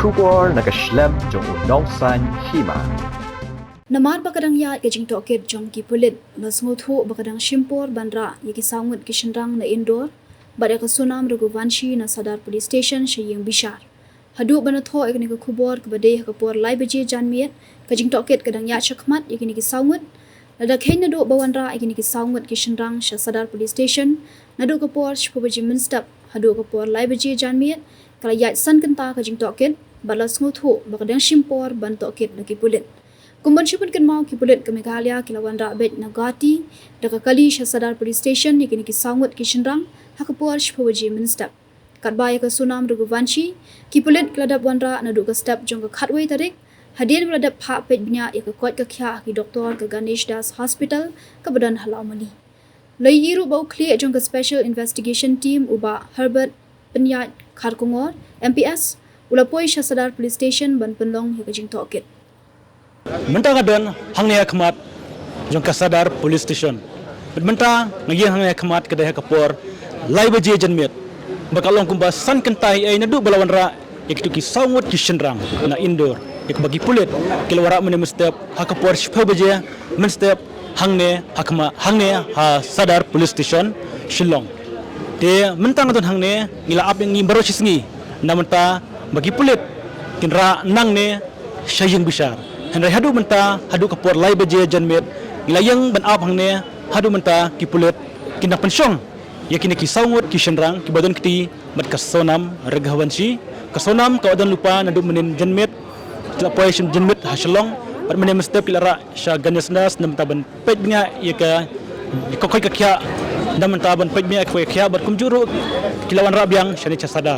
Kubor nakaslem jong unong san hima. Namar bakadang ya kajing toket jong ki pulit lasnguthu bakadang shimpor bandra yaki sangut kishenrang na indoor bada ka sunam Raghuvanshi na Sadar Police Station Shaying Bishar. Hadu banatho ekni ka kubor ka bade ka por lai baje janmiet kajing toket kadang ya chakmat yakini ki sangut nada khain na do bawanra yakini ki sangut kishenrang sha Sadar Police Station nadu ka por shpobaji minstap hadu ka por lai baje janmiet kala ya san kenta kajing toket balas nguthu bakadang shimpor ban toket lagi pulit. Kumban shipun kan mau ki pulit ke Meghalaya kilawan rabet nagati daka kali sha Sadar Police Station yakini ki sangut kishenrang hakapuar shpobaji minstap katbaya ka sunam Raghuvanshi ki pulit keladap wanra nadu ka step jong ka khatway tarik hadir meladap hak pet bnya ya ka kot ka khya ki doktor ka Ganesh Das Hospital ka badan halamali lai iru bau clear jong ka special investigation team uba Herbert Penyat Kharkongor MPS ulapoi sha Sadar Police Station ban penlong ya ka jing toket Mentang adon hangnya kemat jong ka Sadar Police Station. Mentang ngagi hangnya kemat kedai kapor lai baje janmiet. Bakalong kumba san kentai ai nadu balawan ra ikitu ki sangut ki shenrang na indoor. Ik bagi pulit kilwara mene mestep hakapor shpa baje mestep hangne hakma hangne ha Sadar Police Station Shillong. De mentang adon hangne ngila ap ngi baro sisngi namenta bagi pulit kinra nangne Shaying Bishar. Henry hadu menta hadu kapor lai baje janmet ilayang ban ap hangne hadu menta ki pulit kindak pensyong yakini ki sangut ki shenrang ki badon kiti mat kasonam Raghuvanshi kasonam ka wadan lupa nadu menin janmet tlapoy shin janmet haslong pat menin mestep kilara sha Ganesh Das nam taban petnya yaka kokoy kakya nam taban petnya koy kakya bat kumjuru kilawan rabyang shani cha Sadar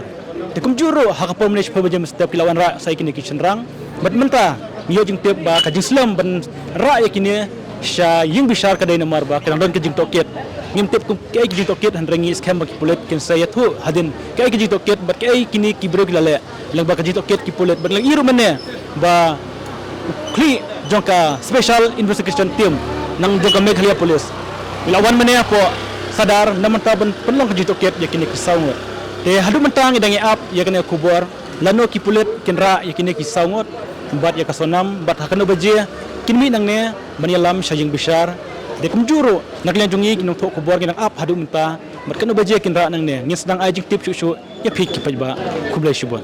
te kumjuru hakapor menin shpabaje mestep kilawan ra sai kini ki shenrang bat menta niyo jing tip ba kajing slam ban ra yakini Shaying Bishar kadai namar ba kadang don kajing toket ngim tip kum kai kajing toket handrangi scam ba ki pulit kin sayat hu hadin kai kajing toket bat kai kini ki bro gilale lang ba kajing toket ki pulit bat lang iru mane ba kli jongka special investigation team nang jongka Meghalaya Police ilawan mane po Sadar namanta ban penlong kajing toket yakini ki saungot te hadu mentang idangi ap yakini kubor lano ki pulit kinra yakini ki saungot bat ya kasonam bat hakano baje kinmi nangne manialam Shaying Bishar de kumjuro naklian jungi kinong thok kubor kinang ap hadu menta bat kano baje kinra nangne ngis dang ajing tip chu ya phik ki pajba kublai shubon